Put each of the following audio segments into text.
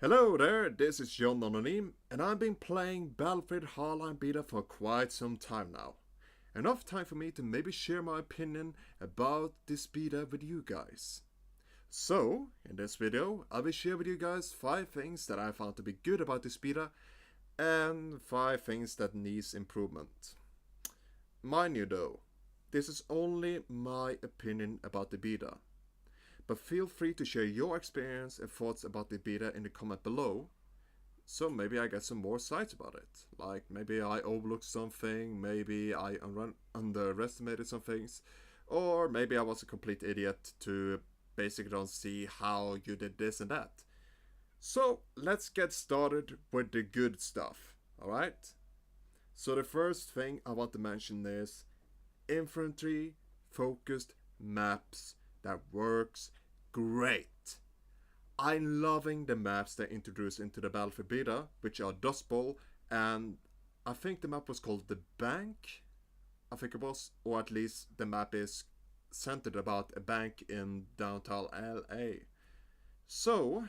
Hello there, this is JohnAnonym, and I've been playing Battlefield Hardline Beta for quite some time now. Enough time for me to maybe share my opinion about this beta with you guys. So, in this video, I will share with you guys 5 things that I found to be good about this beta, and 5 things that needs improvement. Mind you though, this is only my opinion about the beta. But feel free to share your experience and thoughts about the beta in the comment below, so maybe I get some more sides about it. Like maybe I overlooked something, maybe I underestimated some things, or maybe I was a complete idiot to basically don't see how you did this and that. So let's get started with the good stuff, alright? So the first thing I want to mention is infantry focused maps that works great. I'm loving the maps they introduced into the Battlefield beta, which are Dust Bowl, and I think the map was called the Bank, I think it was, or at least the map is centered about a bank in downtown LA. So,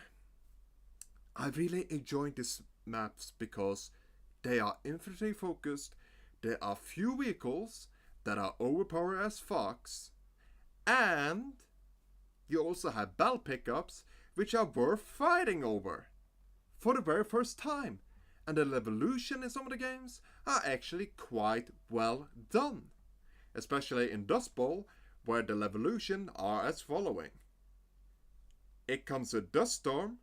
I really enjoyed these maps because they are infantry focused, there are few vehicles that are overpowered as fucks, and you also have battle pickups which are worth fighting over for the very first time, and the evolution in some of the games are actually quite well done, especially in Dust Bowl where the evolution are as following. It comes with Dust Storm,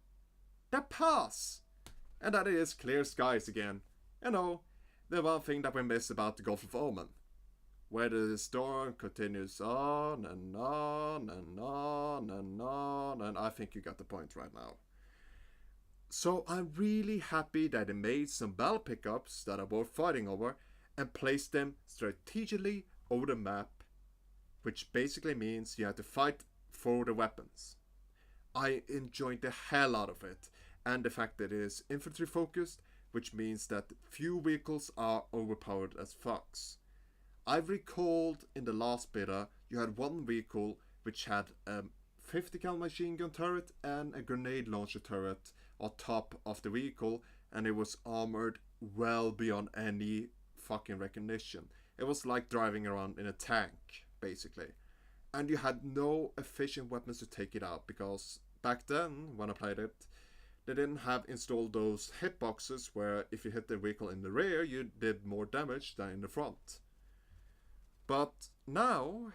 the Pass, and that is clear skies again. You know, the one thing that we miss about the Gulf of Oman, where the storm continues on and on and on and on, and I think you got the point right now. So I'm really happy that they made some battle pickups that are worth fighting over and placed them strategically over the map, which basically means you have to fight for the weapons. I enjoyed the hell out of it, and the fact that it is infantry focused, which means that few vehicles are overpowered as fucks. I've recalled in the last beta you had one vehicle which had a 50 cal machine gun turret and a grenade launcher turret on top of the vehicle, and it was armored well beyond any fucking recognition. It was like driving around in a tank basically, and you had no efficient weapons to take it out because back then when I played it they didn't have installed those hitboxes where if you hit the vehicle in the rear you did more damage than in the front. But now,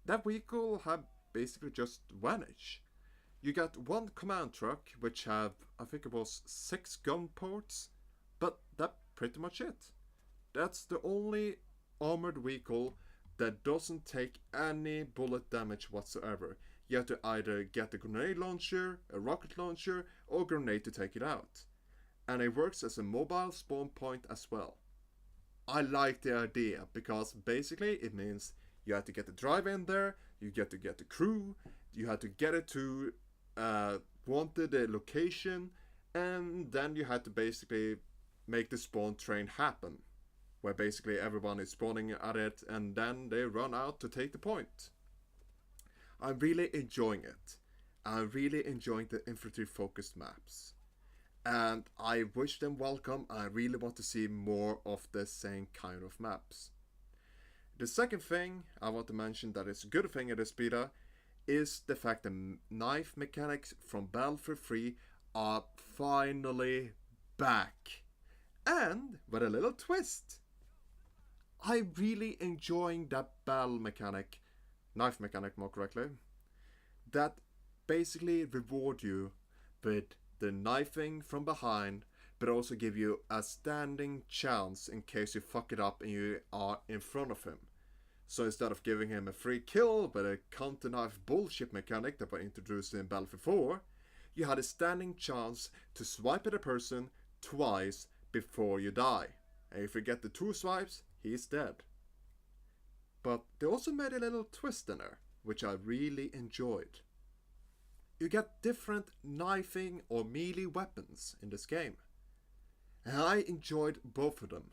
that vehicle have basically just vanished. You got one command truck which have, I think it was 6 gun ports, but that's pretty much it. That's the only armored vehicle that doesn't take any bullet damage whatsoever. You have to either get a grenade launcher, a rocket launcher, or a grenade to take it out. And it works as a mobile spawn point as well. I like the idea because basically it means you have to get the drive in there, you get to get the crew, you have to get it to wanted location, and then you have to basically make the spawn train happen, where basically everyone is spawning at it and then they run out to take the point. I'm really enjoying it. I'm really enjoying the infantry focused maps. And I wish them welcome. I really want to see more of the same kind of maps. The second thing I want to mention that is a good thing in this beta is the fact that knife mechanics from Battlefield 3 are finally back. And with a little twist. I'm really enjoying that battle mechanic, knife mechanic more correctly, that basically reward you with the knifing from behind, but also give you a standing chance in case you fuck it up and you are in front of him. So instead of giving him a free kill with a counter knife bullshit mechanic that was introduced in Battlefield 4, you had a standing chance to swipe at a person twice before you die. And if you get the 2 swipes, he's dead. But they also made a little twist in there, which I really enjoyed. You get different knifing or melee weapons in this game, and I enjoyed both of them.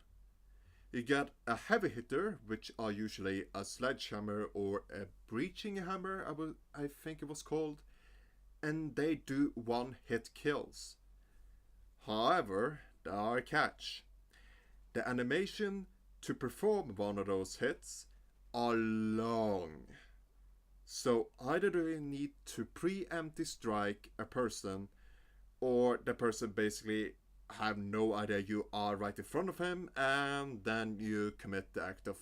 You get a heavy hitter, which are usually a sledgehammer or a breaching hammer, I think it was called, and they do one hit kills. However, there are a catch. The animation to perform one of those hits are long. So either do you need to preemptively strike a person, or the person basically have no idea you are right in front of him, and then you commit the act of,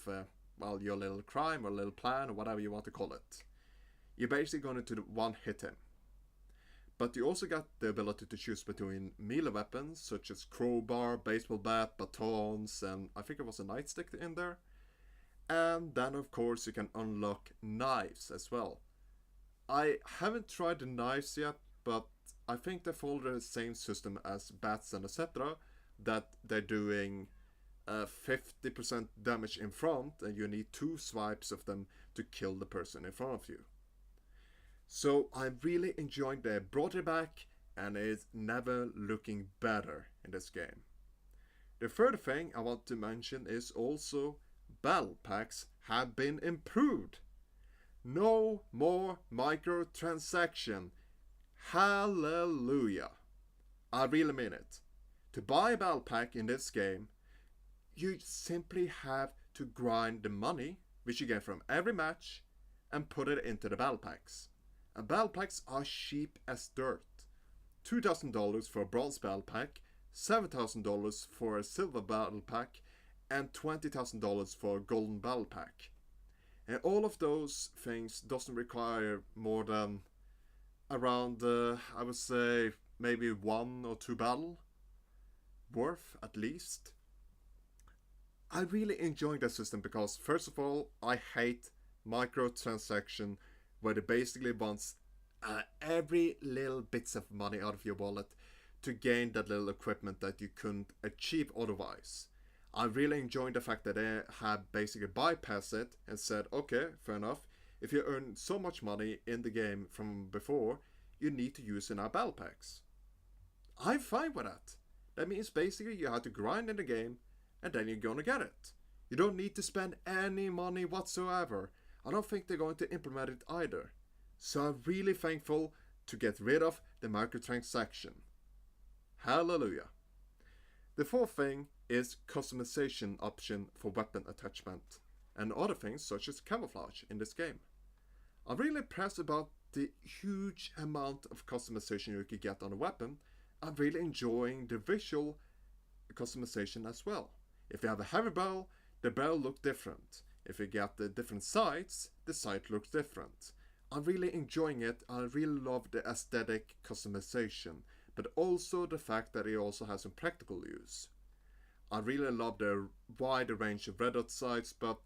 your little crime or little plan or whatever you want to call it. You're basically going to one hit him. But you also got the ability to choose between melee weapons such as crowbar, baseball bat, batons, and I think there was a nightstick in there. And then of course you can unlock knives as well. I haven't tried the knives yet, but I think they follow the same system as bats and etc. That they're doing 50% damage in front, and you need 2 swipes of them to kill the person in front of you. So I'm really enjoying they brought it back, and it's never looking better in this game. The third thing I want to mention is also battle packs have been improved. No more microtransaction. Hallelujah. I really mean it. To buy a battle pack in this game, you simply have to grind the money, which you get from every match, and put it into the battle packs. And battle packs are cheap as dirt. $2,000 for a bronze battle pack, $7,000 for a silver battle pack, and $20,000 for a golden battle pack. And all of those things doesn't require more than around, I would say, maybe 1 or 2 battle worth at least. I really enjoy that system because, first of all, I hate microtransaction where they basically wants every little bits of money out of your wallet to gain that little equipment that you couldn't achieve otherwise. I really enjoyed the fact that they have basically bypassed it and said, okay, fair enough, if you earn so much money in the game from before, you need to use in our battle packs. I'm fine with that. That means basically you have to grind in the game and then you're gonna get it. You don't need to spend any money whatsoever. I don't think they're going to implement it either. So I'm really thankful to get rid of the microtransaction. Hallelujah. The fourth thing is customization option for weapon attachment and other things such as camouflage in this game. I'm really impressed about the huge amount of customization you can get on a weapon. I'm really enjoying the visual customization as well. If you have a heavy barrel, the barrel looks different. If you get the different sights, the sight looks different. I'm really enjoying it. I really love the aesthetic customization, but also the fact that it also has some practical use. I really love the wide range of red dot sights, but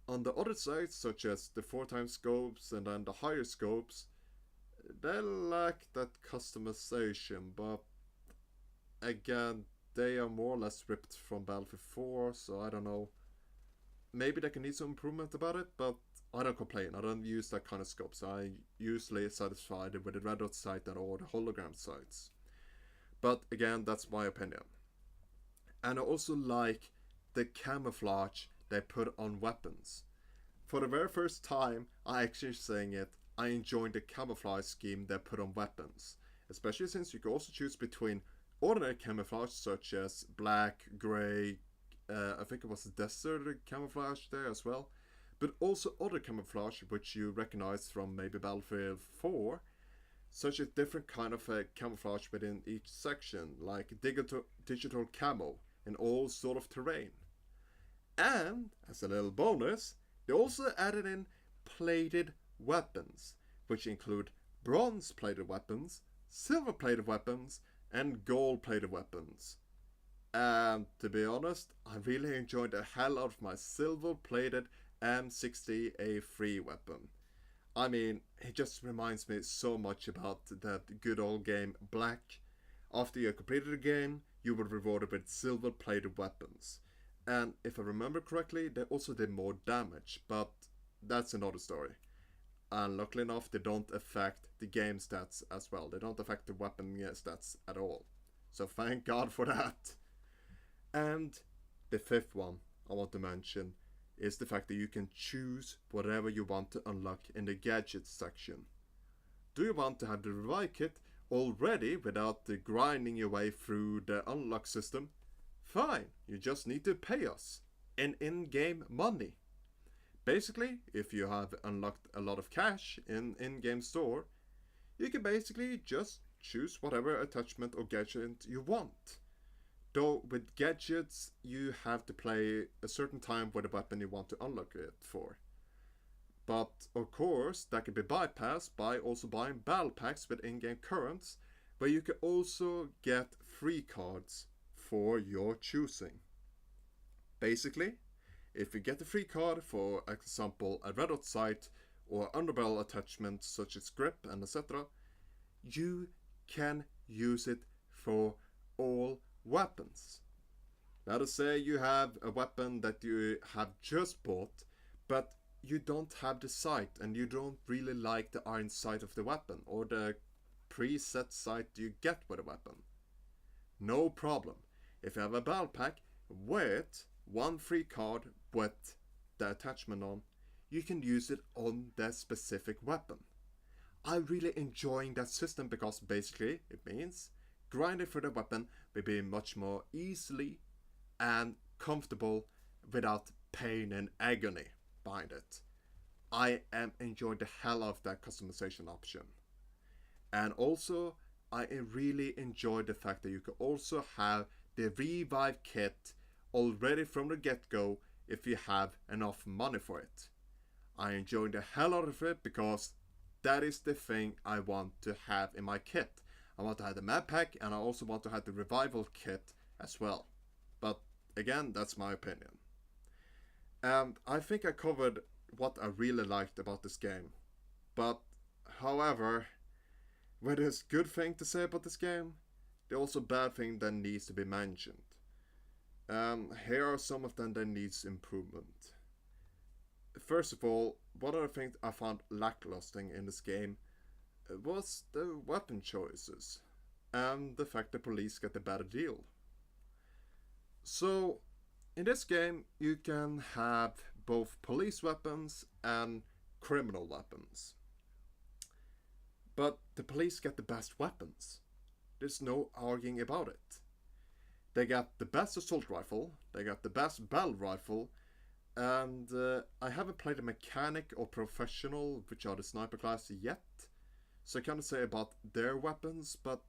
on the other sights, such as the 4x scopes and then the higher scopes, they lack that customization, but again, they are more or less ripped from Battlefield 4, so I don't know. Maybe they can need some improvement about it, but I don't complain. I don't use that kind of scopes. I usually satisfied with the red dot sight or the hologram sights. But again, that's my opinion. And I also like the camouflage they put on weapons. For the very first time, I actually saying it, I enjoyed the camouflage scheme they put on weapons. Especially since you can also choose between ordinary camouflage such as black, grey, I think it was desert camouflage there as well, but also other camouflage which you recognize from maybe Battlefield 4, such as different kind of camouflage within each section, like digital camo in all sort of terrain. And as a little bonus, they also added in plated weapons, which include bronze plated weapons, silver plated weapons, and gold plated weapons. And to be honest, I really enjoyed the hell out of my silver plated M60A3 weapon. I mean, it just reminds me so much about that good old game Black. After you completed the game, you were rewarded with silver plated weapons. And if I remember correctly, they also did more damage, but that's another story. And luckily enough, they don't affect the game stats as well. They don't affect the weapon stats at all. So thank God for that. And the fifth one I want to mention is the fact that you can choose whatever you want to unlock in the gadgets section. Do you want to have the revive kit, already without grinding your way through the unlock system, fine, you just need to pay us in-game money. Basically, if you have unlocked a lot of cash in-game store, you can basically just choose whatever attachment or gadget you want. Though with gadgets, you have to play a certain time with the weapon you want to unlock it for. But of course, that can be bypassed by also buying battle packs with in-game currents, where you can also get free cards for your choosing. Basically, if you get a free card, for example a red dot sight or underbarrel attachment such as grip and etc., you can use it for all weapons. Let us say you have a weapon that you have just bought, but you don't have the sight and you don't really like the iron sight of the weapon or the preset sight you get with a weapon. No problem. If you have a battle pack with one free card with the attachment on, you can use it on that specific weapon. I'm really enjoying that system because basically it means grinding for the weapon will be much more easily and comfortable without pain and agony behind it. I am enjoying the hell out of that customization option. And also, I really enjoy the fact that you can also have the revive kit already from the get-go if you have enough money for it. I enjoy the hell out of it because that is the thing I want to have in my kit. I want to have the map pack and I also want to have the revival kit as well. But again, that's my opinion. And I think I covered what I really liked about this game. But however, when there's good thing to say about this game, there's also bad thing that needs to be mentioned. Here are some of them that needs improvement. First of all, one of the things I found lackluster in this game was the weapon choices and the fact that police get a better deal. So, in this game, you can have both police weapons and criminal weapons. But the police get the best weapons. There's no arguing about it. They got the best assault rifle, they got the best battle rifle, and I haven't played a mechanic or professional, which are the sniper class, yet. So I can't say about their weapons, but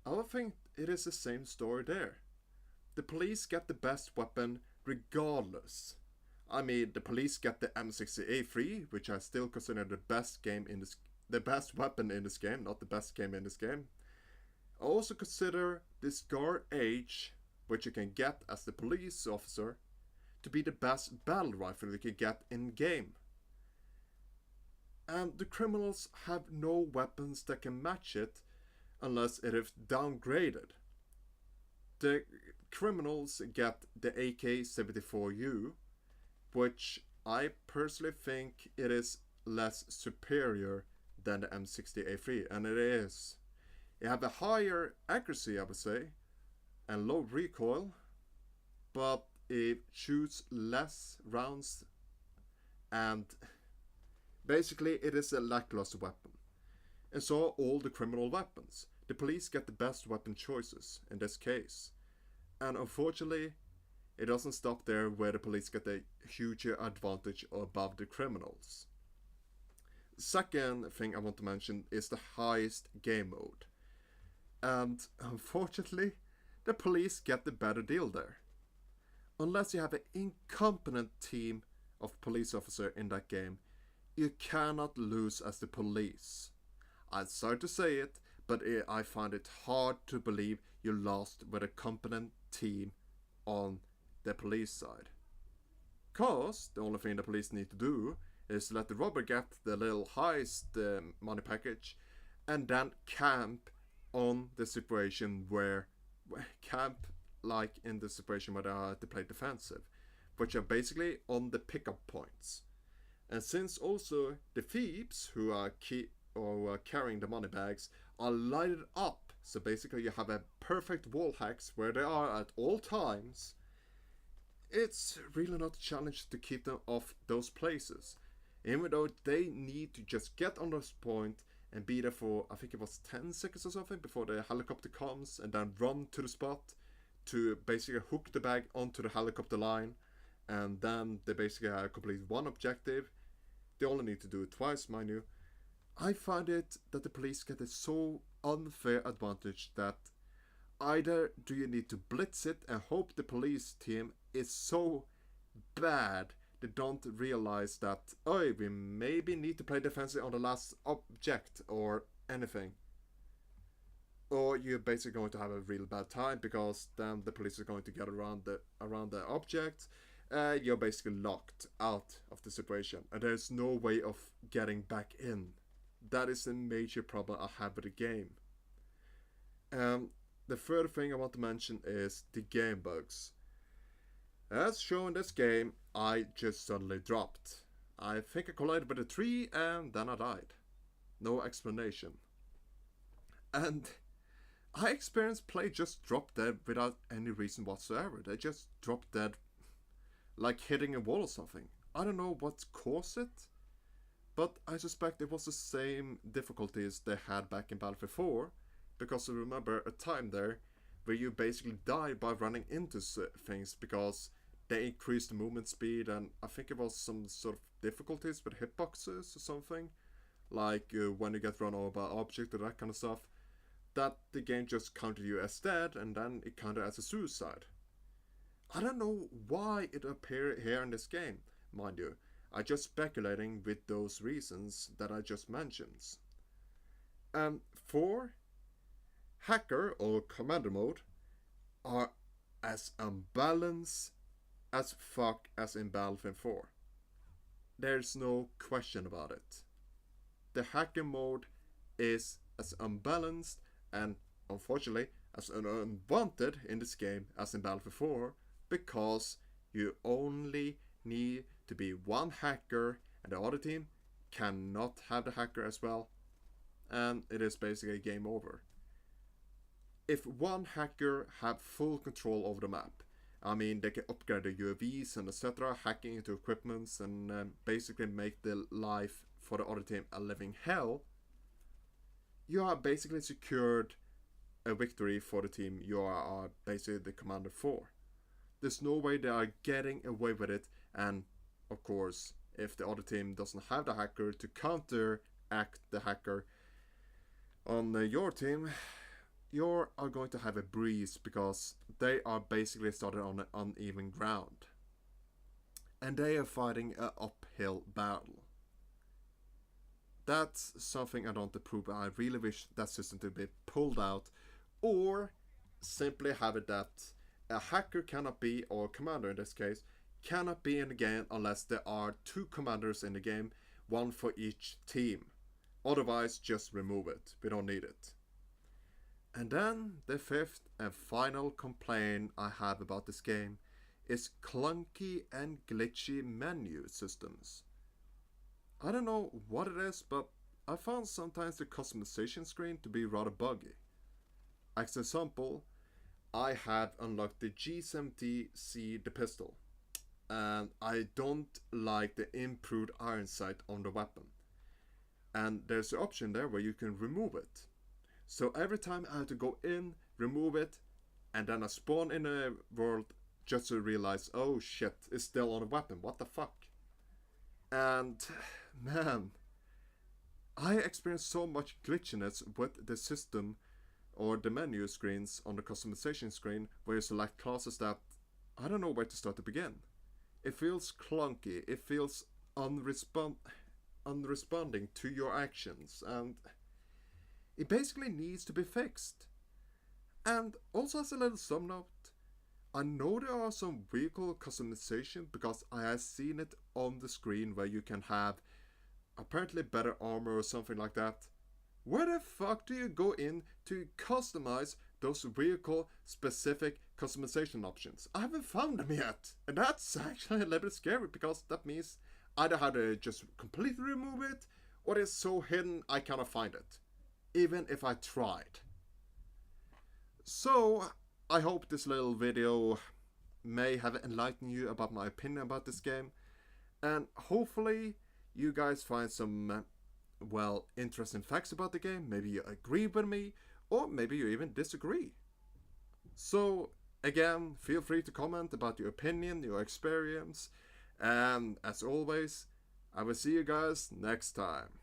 I would think it is the same story there. The police get the best weapon regardless. I mean, the police get the M60A3, which I still consider the best weapon in this game, not the best game in this game. I also consider this Scar H, which you can get as the police officer, to be the best battle rifle you can get in game. And the criminals have no weapons that can match it unless it is downgraded. The criminals get the AK-74U, which I personally think it is less superior than the M60A3, and it is. It have a higher accuracy, I would say, and low recoil, but it shoots less rounds, and basically it is a lackluster weapon. And so are all the criminal weapons. The police get the best weapon choices in this case. And unfortunately, it doesn't stop there where the police get a huge advantage above the criminals. Second thing I want to mention is the highest game mode. And unfortunately, the police get the better deal there. Unless you have an incompetent team of police officers in that game, you cannot lose as the police. I'm sorry to say it, but I find it hard to believe you lost with a competent team on the police side. Cause the only thing the police need to do is to let the robber get the little heist money package and then camp on the situation where like in the situation where they have to play defensive, which are basically on the pickup points. And since also the thieves who are carrying the money bags are lighted up, so basically you have a perfect wall hacks where they are at all times, it's really not a challenge to keep them off those places. Even though they need to just get on this point and be there for, I think it was 10 seconds or something before the helicopter comes, and then run to the spot to basically hook the bag onto the helicopter line, and then they basically complete one objective. They only need to do it twice, mind you. I find it that the police get a so unfair advantage that either do you need to blitz it and hope the police team is so bad they don't realize that, oh, we maybe need to play defensive on the last object or anything. Or you're basically going to have a real bad time because then the police are going to get around the object. You're basically locked out of the situation and there's no way of getting back in. That is a major problem I have with the game. The third thing I want to mention is the game bugs. As shown in this game, I just suddenly dropped. I think I collided with a tree and then I died. No explanation. And I experienced play just drop dead without any reason whatsoever. They just dropped dead like hitting a wall or something. I don't know what caused it, but I suspect it was the same difficulties they had back in Battlefield 4, because I remember a time there where you basically died by running into things because they increased the movement speed, and I think it was some sort of difficulties with hitboxes or something, like when you get run over by object or that kind of stuff, that the game just counted you as dead and then it counted as a suicide. I don't know why it appeared here in this game, mind you. I'm just speculating with those reasons that I just mentioned. 4. Hacker or commander mode are as unbalanced as fuck as in Battlefield 4. There's no question about it. The hacker mode is as unbalanced and unfortunately as unwanted in this game as in Battlefield 4, because you only need to be one hacker and the other team cannot have the hacker as well, and it is basically game over. If one hacker have full control over the map, I mean, they can upgrade the UAVs and etc., hacking into equipments and basically make the life for the other team a living hell, you are basically secured a victory for the team you are basically the commander for. There's no way they are getting away with it, and of course, if the other team doesn't have the hacker to counteract the hacker on your team, you are going to have a breeze because they are basically started on an uneven ground. And they are fighting an uphill battle. That's something I don't approve. I really wish that system to be pulled out, or simply have it that a hacker cannot be, or a commander in this case, cannot be in the game unless there are 2 commanders in the game, one for each team. Otherwise, just remove it. We don't need it. And then the 5th and final complaint I have about this game is clunky and glitchy menu systems. I don't know what it is, but I found sometimes the customization screen to be rather buggy. As an example, I have unlocked the G70C, the pistol, and I don't like the improved iron sight on the weapon. And there's an option there where you can remove it. So every time I have to go in, remove it, and then I spawn in a world just to realize, oh shit, it's still on a weapon, what the fuck? And man, I experienced so much glitchiness with the system or the menu screens on the customization screen where you select classes that I don't know where to start to begin. It feels clunky, it feels unresponding to your actions, and it basically needs to be fixed. And also, as a little sub note, I know there are some vehicle customization because I have seen it on the screen where you can have apparently better armor or something like that. Where the fuck do you go in to customize those vehicle specific customization options? I haven't found them yet, and that's actually a little bit scary because that means either how to just completely remove it or it's so hidden I cannot find it, even if I tried. So I hope this little video may have enlightened you about my opinion about this game, and hopefully you guys find some well, interesting facts about the game. Maybe you agree with me, or maybe you even disagree. So, again, feel free to comment about your opinion, your experience, and as always, I will see you guys next time.